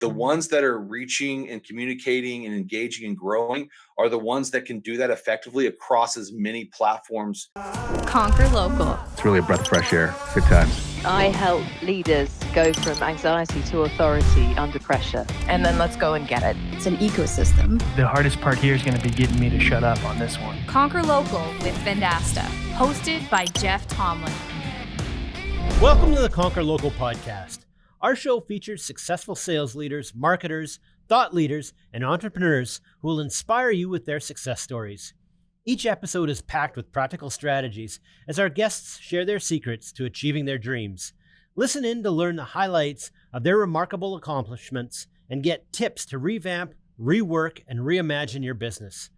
The ones that are reaching and communicating and engaging and growing are the ones that can do that effectively across as many platforms. Conquer Local. It's really a breath of fresh air. Good times. I help leaders go from anxiety to authority under pressure. And then let's go and get it. It's an ecosystem. The hardest part here is going to be getting me to shut up on this one. Conquer Local with Vendasta, hosted by Jeff Tomlin. Welcome to the Conquer Local podcast. Our show features successful sales leaders, marketers, thought leaders, and entrepreneurs who will inspire you with their success stories. Each episode is packed with practical strategies as our guests share their secrets to achieving their dreams. Listen in to learn the highlights of their remarkable accomplishments and get tips to revamp, rework, and reimagine your business.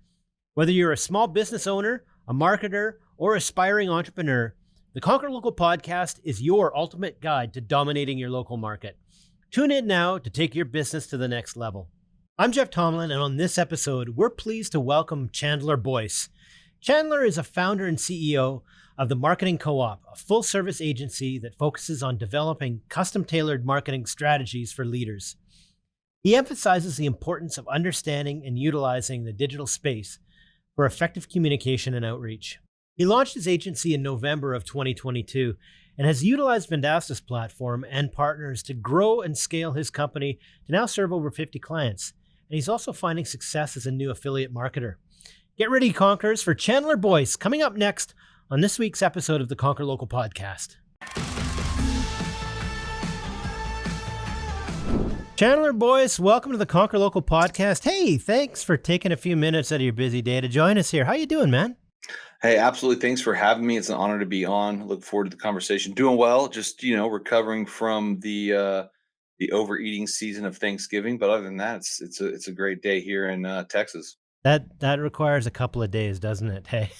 Whether you're a small business owner, a marketer, or aspiring entrepreneur, the Conquer Local podcast is your ultimate guide to dominating your local market. Tune in now to take your business to the next level. I'm Jeff Tomlin, and on this episode, we're pleased to welcome Chandler Boyce. Chandler is a founder and CEO of the Marketing Co-op, a full-service agency that focuses on developing custom-tailored marketing strategies for leaders. He emphasizes the importance of understanding and utilizing the digital space for effective communication and outreach. He launched his agency in November of 2022 and has utilized Vendasta's platform and partners to grow and scale his company to now serve over 50 clients. And he's also finding success as a new affiliate marketer. Get ready, Conquerors, for Chandler Boyce coming up next on this week's episode of the Conquer Local podcast. Chandler Boyce, welcome to the Conquer Local podcast. Hey, thanks for taking a few minutes out of your busy day to join us here. How you doing, man? Hey, absolutely. Thanks for having me. It's an honor to be on. Look forward to the conversation. Doing well. Just, recovering from the overeating season of Thanksgiving. But other than that, it's a great day here in Texas. That requires a couple of days, doesn't it? Hey.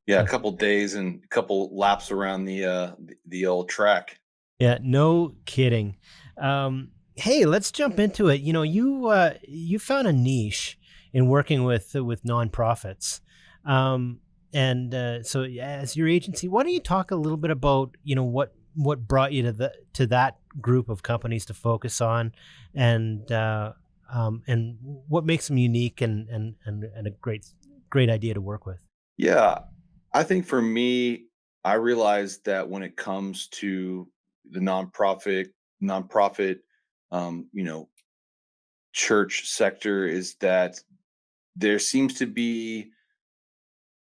Yeah, a couple of days and a couple laps around the old track. Yeah, no kidding. Hey, let's jump into it. You found a niche in working with nonprofits. So as your agency, why don't you talk a little bit about, what brought you to that group of companies to focus on and what makes them unique and a great idea to work with? Yeah, I think for me, I realized that when it comes to the nonprofit, church sector is that there seems to be,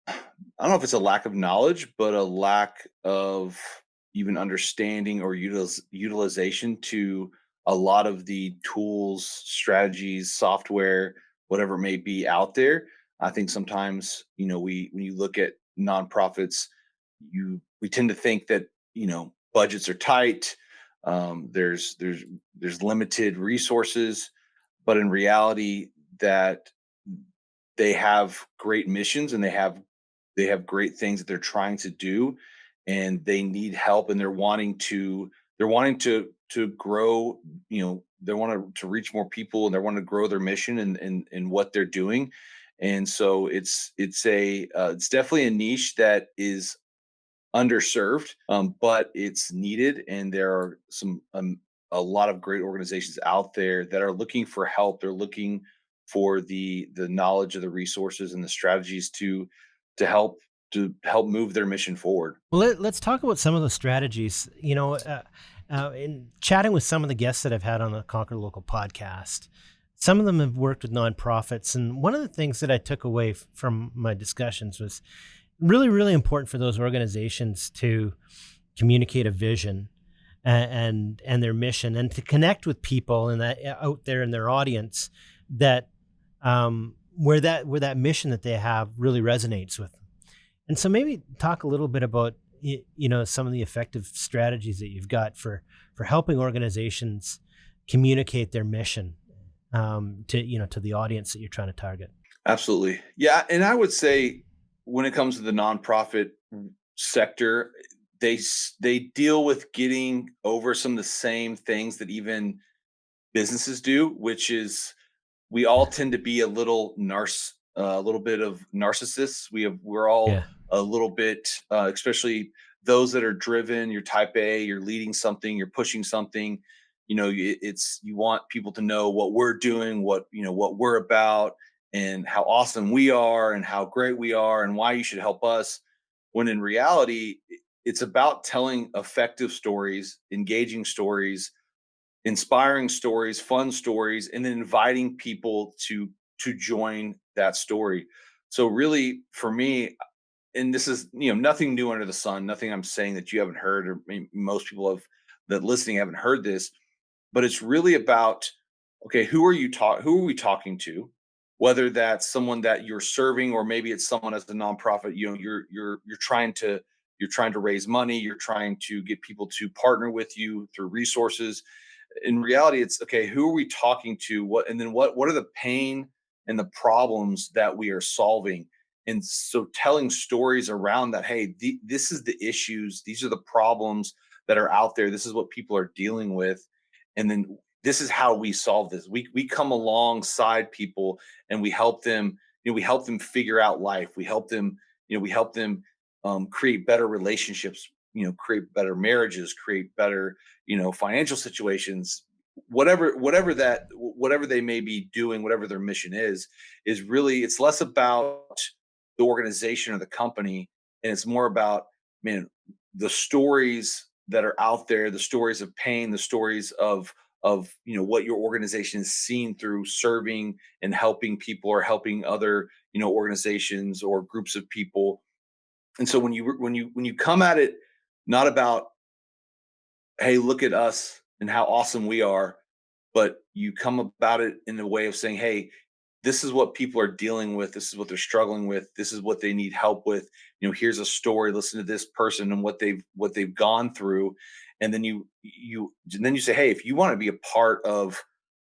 I don't know if it's a lack of knowledge, but a lack of even understanding or utilization to a lot of the tools, strategies, software, whatever it may be out there. I think sometimes, when you look at nonprofits, we tend to think that, budgets are tight. There's limited resources, but in reality that they have great missions and they have great things that they're trying to do, and they need help, and they're wanting to grow. They want to reach more people, and they want to grow their mission and what they're doing. And so it's definitely a niche that is underserved, but it's needed, and there are a lot of great organizations out there that are looking for help. They're looking for the knowledge of the resources and the strategies to help move their mission forward. Well, let's talk about some of the strategies. In chatting with some of the guests that I've had on the Conquer Local podcast, some of them have worked with nonprofits, and one of the things that I took away from my discussions was really, really important for those organizations to communicate a vision and their mission, and to connect with people and that out there in their audience that where that mission that they have really resonates with them. And so maybe talk a little bit about some of the effective strategies that you've got for helping organizations communicate their mission to the audience that you're trying to target. Absolutely. Yeah. And I would say when it comes to the nonprofit sector, they deal with getting over some of the same things that even businesses do, which is we all tend to be a little bit of narcissists. We're all a little bit, especially those that are driven. You're type A, you're leading something, you're pushing something. it's you want people to know what we're doing, what we're about, and how awesome we are, and how great we are, and why you should help us. When in reality, it's about telling effective stories, engaging stories, inspiring stories, fun stories, and then inviting people to join that story. So really, for me, and this is nothing new under the sun, nothing I'm saying that you haven't heard, or most people have that listening haven't heard this, but it's really about, okay, who are we talking to, whether that's someone that you're serving, or maybe it's someone as a nonprofit. You're trying to raise money, you're trying to get people to partner with you through resources. In reality, it's okay, who are we talking to, what are the pain and the problems that we are solving. And so telling stories around that, hey, this is the issues, these are the problems that are out there, this is what people are dealing with, and then this is how we solve this. We come alongside people, and we help them figure out life. We help them create better relationships, create better marriages, create better financial situations, whatever they may be doing, whatever their mission is really, it's less about the organization or the company, and it's more about, man, the stories that are out there, the stories of pain, the stories of what your organization is seen through serving and helping people, or helping other organizations or groups of people. And so when you come at it, not about, hey, look at us and how awesome we are, but you come about it in a way of saying, hey, this is what people are dealing with, this is what they're struggling with, this is what they need help with. Here's a story, listen to this person and what they've gone through. And then you say, hey, if you want to be a part of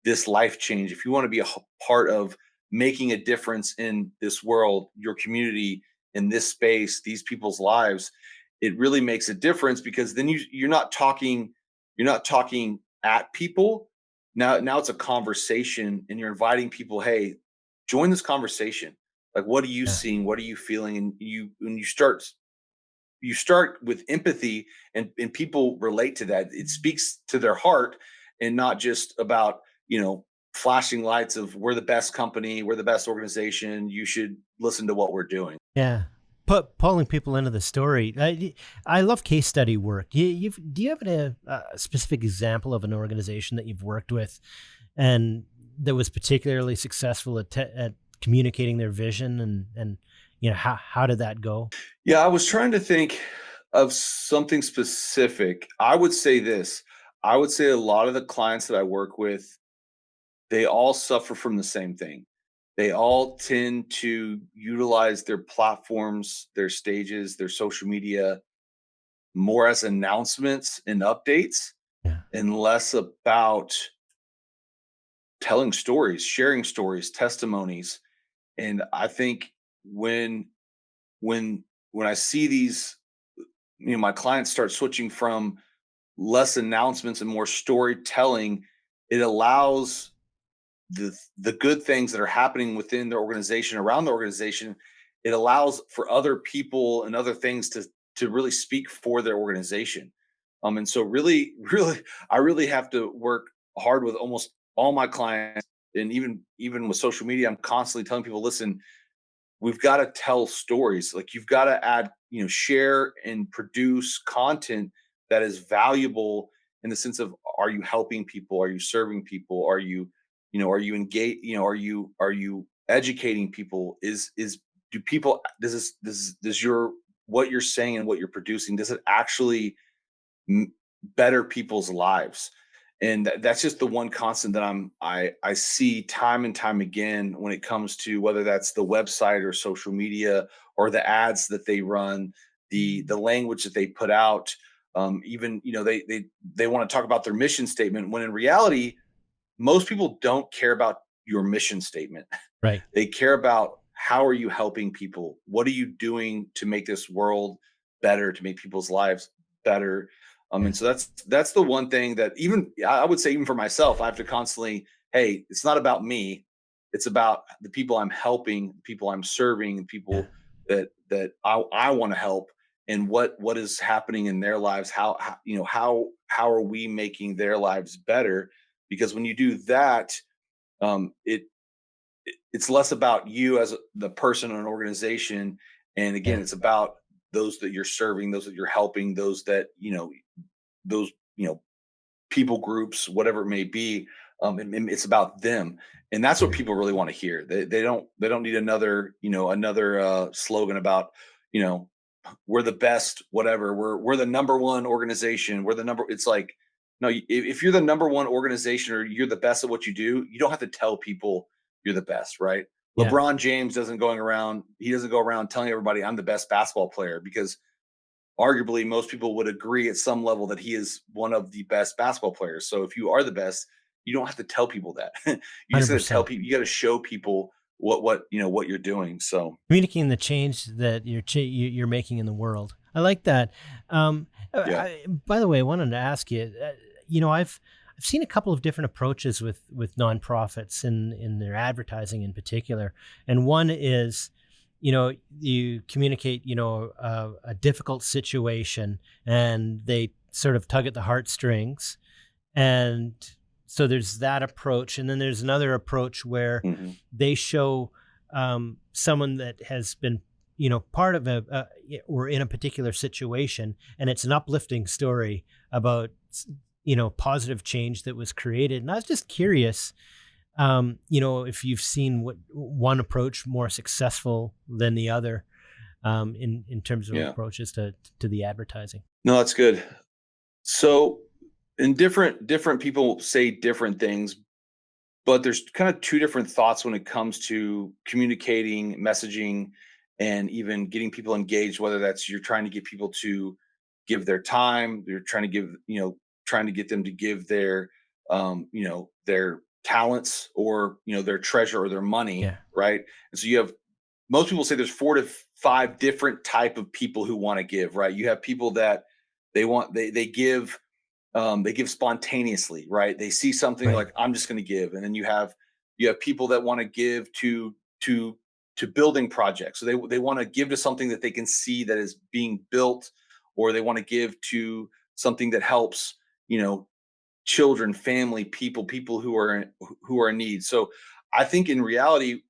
this life change, if you want to be part of making a difference in this world, your community, in this space, these people's lives, it really makes a difference, because then you're not talking at people. Now it's a conversation, and you're inviting people, hey, join this conversation. Like, what are you Yeah. seeing, what are you feeling? And you start with empathy, and people relate to that. It speaks to their heart, and not just about flashing lights of, we're the best company, we're the best organization, you should listen to what we're doing. Yeah. Pulling people into the story. I love case study work. Do you have a specific example of an organization that you've worked with and that was particularly successful at communicating their vision, and how did that go? Yeah, I was trying to think of something specific. I would say this. I would say a lot of the clients that I work with, they all suffer from the same thing. They all tend to utilize their platforms, their stages, their social media more as announcements and updates, Yeah. and less about telling stories, sharing stories, testimonies. And I think when when when I see these, my clients start switching from less announcements and more storytelling, it allows the good things that are happening within their organization, around the organization. It allows for other people and other things to really speak for their organization. And so really, really, I really have to work hard with almost all my clients, and even with social media, I'm constantly telling people, listen, we've got to tell stories. Like, you've got to share and produce content that is valuable, in the sense of, are you helping people? Are you serving people? Are you engaged? Are you educating people? Do people, does your what you're saying and what you're producing, does it actually m- better people's lives? And that's just the one constant that I see time and time again, when it comes to whether that's the website or social media, or the ads that they run, the language that they put out. Even they want to talk about their mission statement, when in reality, most people don't care about your mission statement. Right. They care about, how are you helping people? What are you doing to make this world better, to make people's lives better? Yeah. And so that's the one thing that, even I would say, even for myself, I have to constantly, hey, it's not about me. It's about the people I'm helping, the people I'm serving, the Yeah. people that I want to help. and what is happening in their lives, how are we making their lives better, because when you do that, it it's less about you as the person or an organization, and again Yeah. it's about those that you're serving, those that you're helping, those that those people groups, whatever it may be. And it's about them, and that's what Mhm. people really want to hear. They don't need another slogan about you know we're the best, whatever. We're the number one organization. We're the number. It's like, no, if you're the number one organization or you're the best at what you do, you don't have to tell people you're the best, right? Yeah. LeBron James doesn't going around. He doesn't go around telling everybody I'm the best basketball player, because arguably most people would agree at some level that he is one of the best basketball players. So if you are the best, you don't have to tell people that. You just got to tell 100%. people. You got to show people what you're doing. So Communicating the change that you're making in the world. I like that. yeah. By the way, I wanted to ask you. I've seen a couple of different approaches with nonprofits in their advertising in particular, and one is, you communicate, a difficult situation, and they sort of tug at the heartstrings, and so there's that approach, and then there's another approach where Mhm. they show someone that has been, part of or in a particular situation, and it's an uplifting story about, positive change that was created. And I was just curious, if you've seen what one approach more successful than the other, in terms of Yeah. approaches to the advertising. No, that's good. So, and different people say different things, but there's kind of two different thoughts when it comes to communicating, messaging, and even getting people engaged. Whether that's you're trying to get people to give their time, you're trying to trying to get them to give their talents, or their treasure or their money, Yeah. right? And so you have, most people say there's 4 to 5 different type of people who want to give, right? You have people that they give spontaneously, right? They see something Right. like, I'm just going to give. And then you have people that want to give to building projects. So they want to give to something that they can see that is being built, or they want to give to something that helps, you know, children, family, people who are in need. So I think in reality,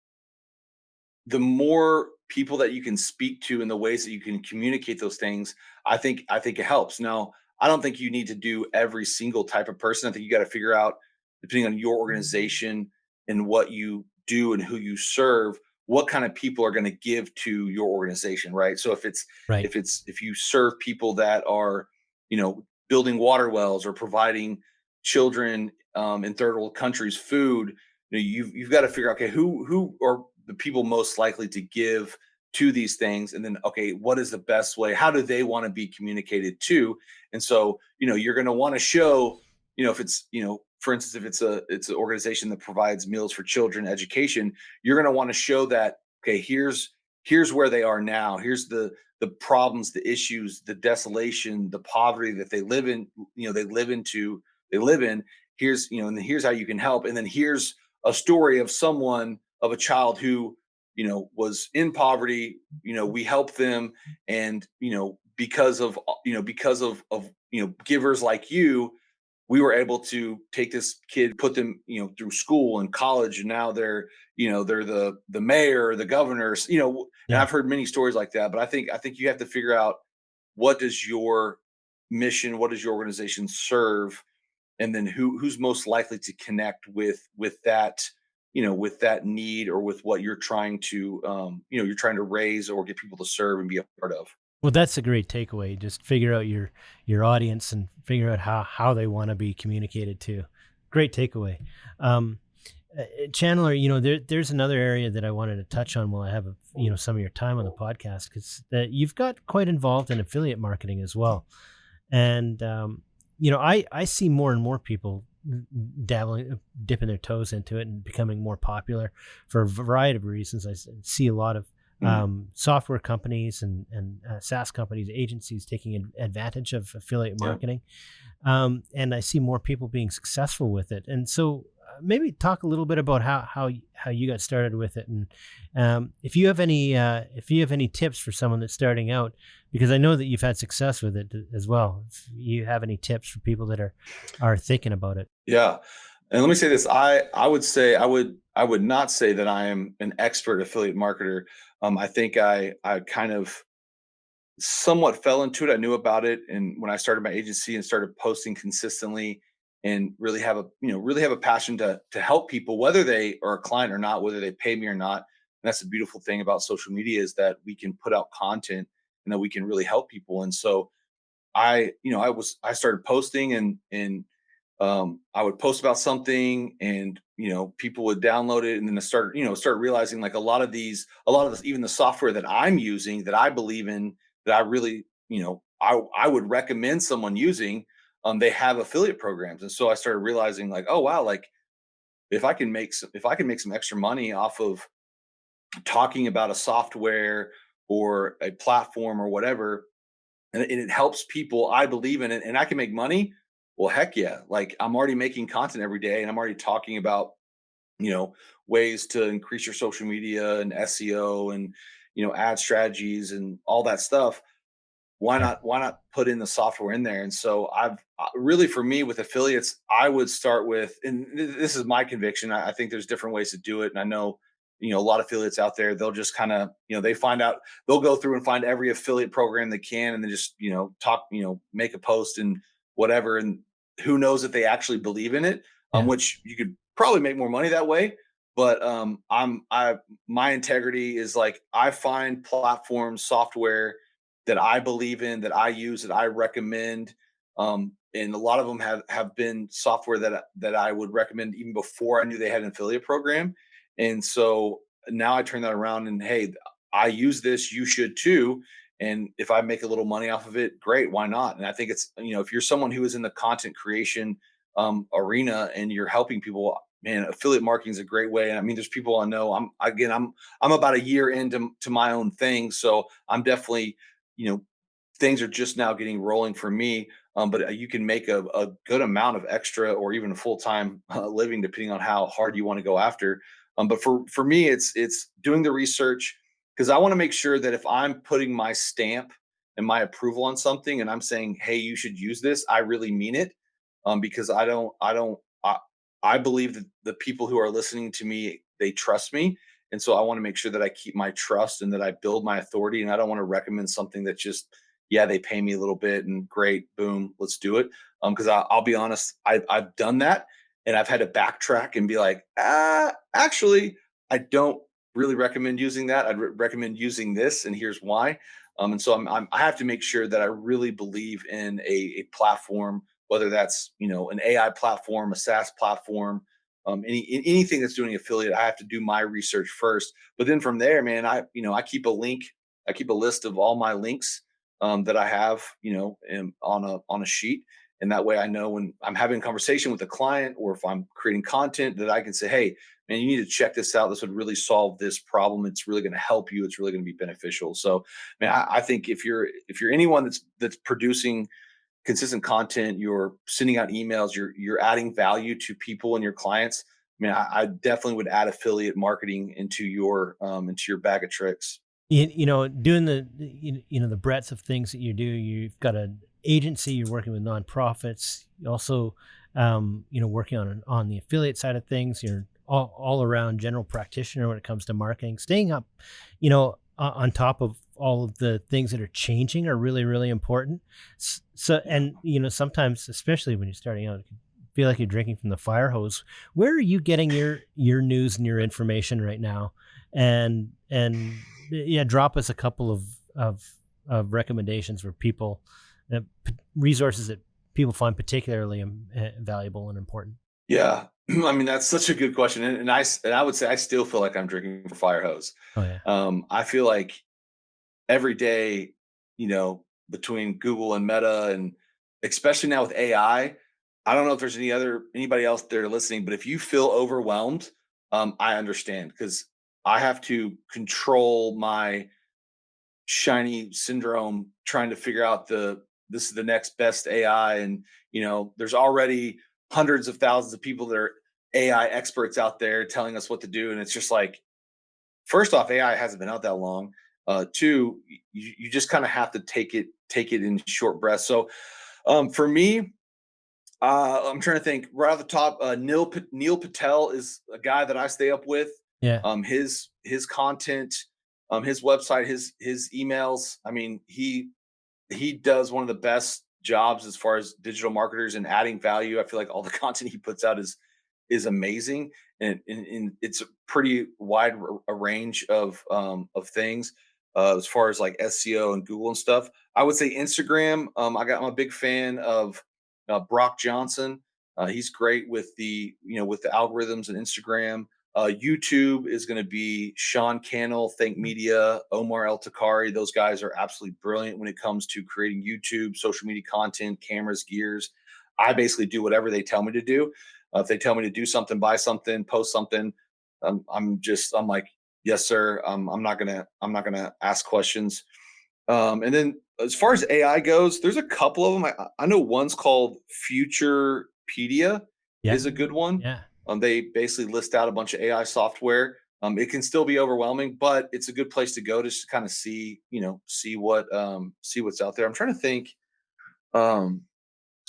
the more people that you can speak to and the ways that you can communicate those things, I think it helps. Now, I don't think you need to do every single type of person. I think you got to figure out, depending on your organization and what you do and who you serve, what kind of people are going to give to your organization, right? So Right. if you serve people that are, building water wells or providing children in third world countries food, you've got to figure out, okay, who are the people most likely to give to these things, and then, okay, what is the best way, how do they want to be communicated to? And so, you're going to want to show, if it's, for instance, if it's an organization that provides meals for children, education, you're going to want to show that, okay, here's where they are now, here's the problems, the issues, the desolation, the poverty that they live in, they live in. Here's, and here's how you can help. And then here's a story of someone, of a child who, was in poverty. We helped them, and because of givers like you, we were able to take this kid, put them, through school and college, and now they're the mayor, the governors, and Yeah. I've heard many stories like that. But I think you have to figure out, what does your mission, what does your organization serve, and then who's most likely to connect with that, with that need, or with what you're trying to raise or get people to serve and be a part of. Well, that's a great takeaway. Just figure out your audience and figure out how they want to be communicated to. Great takeaway. Um, Chandler, there's another area that I wanted to touch on while I have some of your time on the podcast, because you've got quite involved in affiliate marketing as well, and I see more and more people dipping their toes into it and becoming more popular for a variety of reasons. See a lot of Mhm. software companies and SaaS companies, agencies taking advantage of affiliate Yeah. marketing, and I see more people being successful with it. And so, maybe talk a little bit about how you got started with it, and if you have any tips for someone that's starting out, because I know that you've had success with it as well. If you have any tips for people that are thinking about it. Yeah. And let me say this. I would not say that I am an expert affiliate marketer. I think I kind of somewhat fell into it. I knew about it, and when I started my agency and started posting consistently, and really have a passion to help people, whether they are a client or not, whether they pay me or not. And that's the beautiful thing about social media, is that we can put out content and that we can really help people. And so I started posting, and I would post about something, and people would download it, and then I started realizing, like, a lot of this, even the software that I'm using, that I believe in, that I really, I would recommend someone using, they have affiliate programs. And so I started realizing, like, oh wow, like, if I can make some extra money off of talking about a software or a platform or whatever, and it helps people, I believe in it, and I can make money. Well, heck yeah. Like, I'm already making content every day, and I'm already talking about, you know, ways to increase your social media and SEO, and, ad strategies and all that stuff. Yeah. Why not put in the software in there? And so I've really, for me, with affiliates, I would start with, and this is my conviction. I think there's different ways to do it, and I know, a lot of affiliates out there, they'll just kind of, they find out, they'll go through and find every affiliate program they can, and then just, talk, make a post and whatever, and who knows if they actually believe in it, Yeah. which you could probably make more money that way. But my integrity is, like, I find platforms, software that I believe in, that I use, that I recommend. And a lot of them have been software that I would recommend even before I knew they had an affiliate program. And so now I turn that around, and hey, I use this, you should too. And if I make a little money off of it, great, why not? And I think it's, if you're someone who is in the content creation arena, and you're helping people, man, affiliate marketing is a great way. And I mean, there's people I know. I'm about a year into my own thing, so I'm definitely, you know, things are just now getting rolling for me. But you can make a good amount of extra, or even a full time living, depending on how hard you want to go after. But for me, it's doing the research, because I want to make sure that if I'm putting my stamp and my approval on something, and I'm saying, hey, you should use this, I really mean it. Because I believe that the people who are listening to me, they trust me. And so I want to make sure that I keep my trust, and that I build my authority. And I don't want to recommend something that just, yeah, they pay me a little bit and great, boom, let's do it. Because I'll be honest, I've done that, and I've had to backtrack and be like, actually, I don't really recommend using that. I'd recommend using this, and here's why. And so I have to make sure that I really believe in a platform, whether that's, an AI platform, a SaaS platform, anything that's doing affiliate. I have to do my research first, but then from there, man, I keep a link, I keep a list of all my links, that I have, on a sheet. And that way I know, when I'm having a conversation with a client, or if I'm creating content, that I can say, hey, man, you need to check this out. This would really solve this problem. It's really going to help you. It's really going to be beneficial. So, man, I think if you're anyone that's producing consistent content, you're sending out emails, you're adding value to people and your clients, I mean, I definitely would add affiliate marketing into your bag of tricks. Doing the breadth of things that you do. You've got an agency. You're working with nonprofits. You also, working on the affiliate side of things. You're all around general practitioner when it comes to marketing. Staying up, on top of all of the things that are changing are really, really important. So, and sometimes, especially when you're starting out, it can feel like you're drinking from the fire hose. Where are you getting your news and your information right now? And yeah, drop us a couple of recommendations for people, resources that people find particularly valuable and important. Yeah. I mean, that's such a good question. And I would say I still feel like I'm drinking from a fire hose. Oh yeah. I feel like every day, between Google and Meta, and especially now with AI, I don't know if there's anybody else there listening, but if you feel overwhelmed, I understand, because I have to control my shiny syndrome, trying to figure out this is the next best AI. And there's already hundreds of thousands of people that are AI experts out there telling us what to do, and it's just like, first off, AI hasn't been out that long. Two, you just kind of have to take it in short breaths. So for me, I'm trying to think right off the top. Neil Patel is a guy that I stay up with. Yeah. His content, his website, his emails. I mean, he does one of the best jobs as far as digital marketers and adding value. I feel like all the content he puts out is amazing, and it's a pretty wide a range of things as far as like SEO and Google and stuff. I would say Instagram. I'm a big fan of Brock Johnson. He's great with with the algorithms and Instagram. YouTube is going to be Sean Cannell, Think Media, Omar El Takari. Those guys are absolutely brilliant when it comes to creating YouTube, social media content, cameras, gears. I basically do whatever they tell me to do. If they tell me to do something, buy something, post something, I'm like, yes, sir. I'm not gonna ask questions. And then as far as AI goes, there's a couple of them. I know one's called Futurepedia Yeah. is a good one. Yeah. They basically list out a bunch of AI software. It can still be overwhelming, but it's a good place to go to just kind of see, see what's out there. I'm trying to think. Um,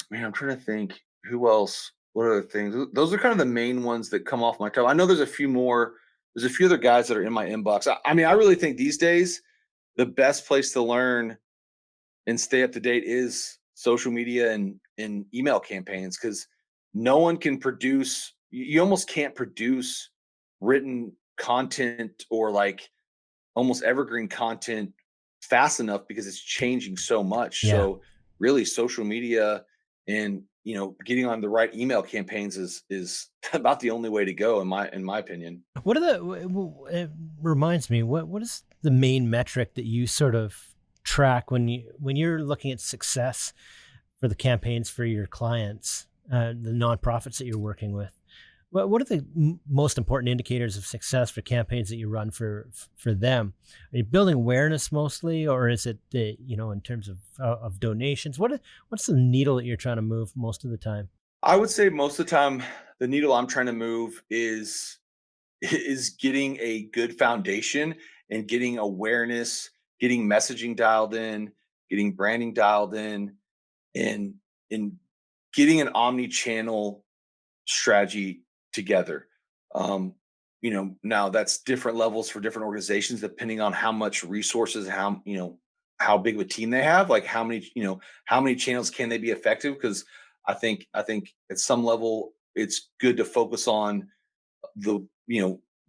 Man, I'm trying to think who else. What other things? Those are kind of the main ones that come off my top. I know there's a few more. There's a few other guys that are in my inbox. I mean, I really think these days the best place to learn and stay up to date is social media and email campaigns, because no one can produce, you almost can't produce written content or like almost evergreen content fast enough because it's changing so much. Yeah. So really social media and getting on the right email campaigns is about the only way to go in my opinion. What are it reminds me, what is the main metric that you sort of track when you're looking at success for the campaigns for your clients, the nonprofits that you're working with? What are the most important indicators of success for campaigns that you run for them? Are you building awareness mostly, or is it in terms of donations? What's the needle that you're trying to move most of the time? I would say most of the time the needle I'm trying to move is getting a good foundation and getting awareness, getting messaging dialed in, getting branding dialed in, and and getting an omni-channel strategy together. Now that's different levels for different organizations depending on how much resources, how big of a team they have, like how many channels can they be effective. Because I think at some level it's good to focus on the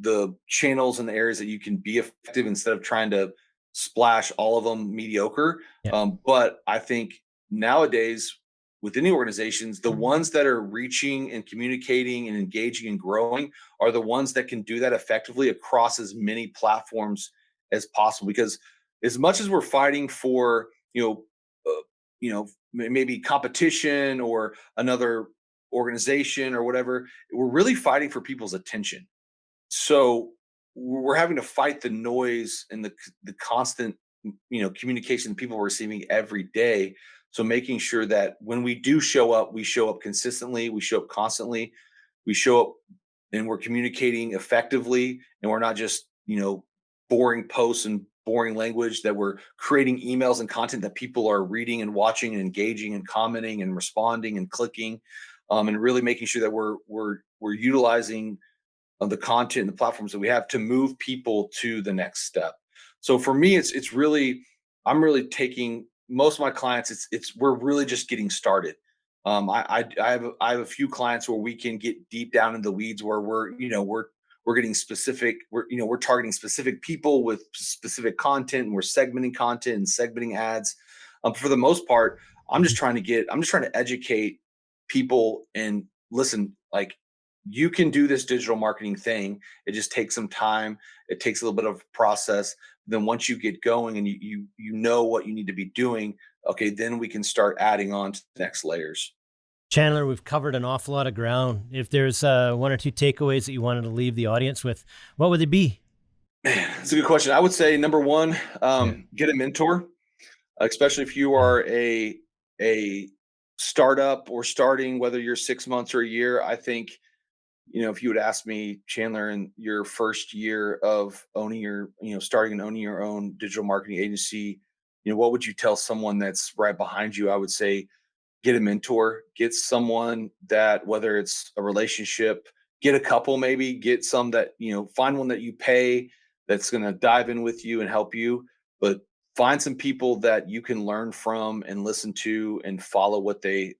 the channels and the areas that you can be effective instead of trying to splash all of them mediocre. Yeah. But I think nowadays within the organizations, the ones that are reaching and communicating and engaging and growing are the ones that can do that effectively across as many platforms as possible. Because as much as we're fighting for maybe competition or another organization or whatever, we're really fighting for people's attention. So we're having to fight the noise and the constant communication that people are receiving every day. So making sure that when we do show up, we show up consistently, we show up constantly, we show up and we're communicating effectively, and we're not just boring posts and boring language, that we're creating emails and content that people are reading and watching and engaging and commenting and responding and clicking, and really making sure that we're utilizing of the content and the platforms that we have to move people to the next step. So for me, it's really, I'm really taking most of my clients. It's we're really just getting started. I have a few clients where we can get deep down in the weeds, where we're getting specific. We're targeting specific people with specific content, and we're segmenting content and segmenting ads. For the most part, I'm just trying to educate people and listen. Like, you can do this digital marketing thing. It just takes some time. It takes a little bit of process. Then once you get going and you know what you need to be doing, okay, then we can start adding on to the next layers. Chandler, we've covered an awful lot of ground. If there's one or two takeaways that you wanted to leave the audience with, what would they be? Man, that's a good question. I would say number one, Yeah. get a mentor, especially if you Yeah. are a startup or starting, whether you're 6 months or a year. I think if you would ask me, Chandler, in your first year of starting and owning your own digital marketing agency, what would you tell someone that's right behind you? I would say, get a mentor, get someone that, whether it's a relationship, get a couple, maybe get some that, find one that you pay that's going to dive in with you and help you, but find some people that you can learn from and listen to and follow what they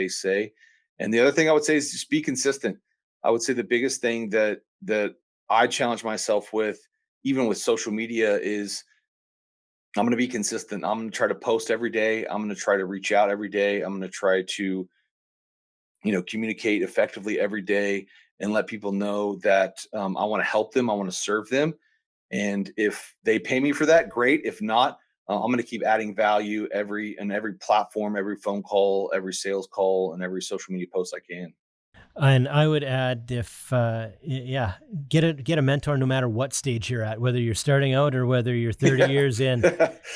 say. And the other thing I would say is just be consistent. I would say the biggest thing that I challenge myself with, even with social media, is I'm going to be consistent. I'm going to try to post every day. I'm going to try to reach out every day. I'm going to try to, communicate effectively every day and let people know that I want to help them. I want to serve them. And if they pay me for that, great. If not, I'm going to keep adding value every platform, every phone call, every sales call, and every social media post I can. And I would add, if get a mentor no matter what stage you're at, whether you're starting out or whether you're 30 years in,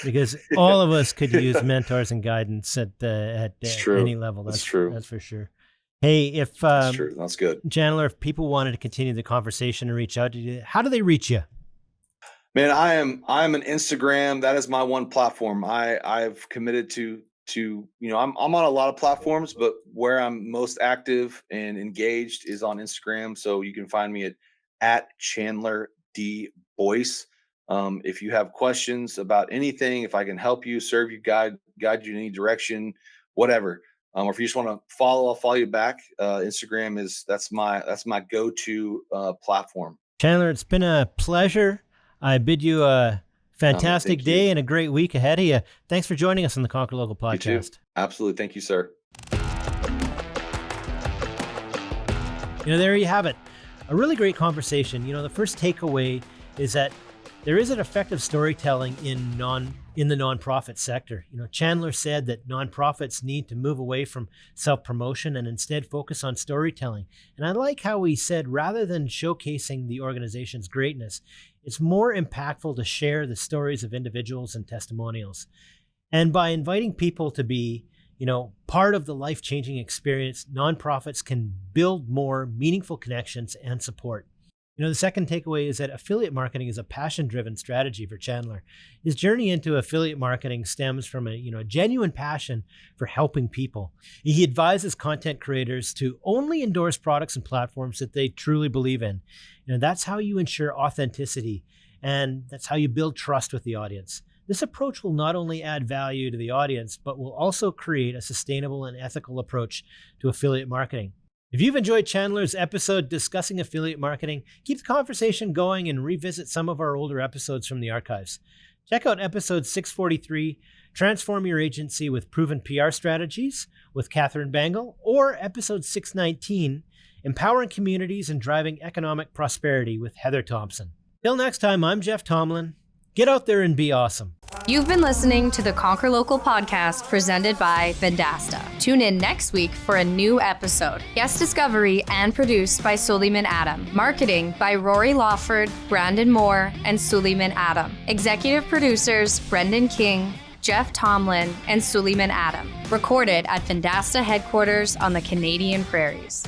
because all of us could use mentors and guidance at any level. That's true. That's for sure. Hey, if That's true. That's good. Chandler, if people wanted to continue the conversation and reach out to you, how do they reach you? Man, I'm an Instagram. That is my one platform. I've committed to I'm on a lot of platforms, but where I'm most active and engaged is on Instagram. So you can find me at Chandler D Boyce. If you have questions about anything, if I can help you, serve you, guide you in any direction, whatever. Or if you just want to follow, I'll follow you back. Instagram that's my go-to platform. Chandler, it's been a pleasure. I bid you a fantastic day and a great week ahead of you. Thanks for joining us on the Conquer Local podcast. You too. Absolutely. Thank you, sir. There you have it. A really great conversation. The first takeaway is that there is an effective storytelling in the nonprofit sector. Chandler said that nonprofits need to move away from self-promotion and instead focus on storytelling. And I like how he said, rather than showcasing the organization's greatness, it's more impactful to share the stories of individuals and testimonials. And by inviting people to be, part of the life-changing experience, nonprofits can build more meaningful connections and support. The second takeaway is that affiliate marketing is a passion-driven strategy for Chandler. His journey into affiliate marketing stems from a genuine passion for helping people. He advises content creators to only endorse products and platforms that they truly believe in. That's how you ensure authenticity, and that's how you build trust with the audience. This approach will not only add value to the audience, but will also create a sustainable and ethical approach to affiliate marketing. If you've enjoyed Chandler's episode discussing affiliate marketing, keep the conversation going and revisit some of our older episodes from the archives. Check out episode 643, Transform Your Agency with Proven PR Strategies with Catherine Bangle, or episode 619, Empowering Communities and Driving Economic Prosperity with Heather Thompson. Till next time, I'm Jeff Tomlin. Get out there and be awesome. You've been listening to the Conquer Local podcast presented by Vendasta. Tune in next week for a new episode. Guest discovery and produced by Suleiman Adam. Marketing by Rory Lawford, Brandon Moore, and Suleiman Adam. Executive producers Brendan King, Jeff Tomlin, and Suleiman Adam. Recorded at Vendasta headquarters on the Canadian Prairies.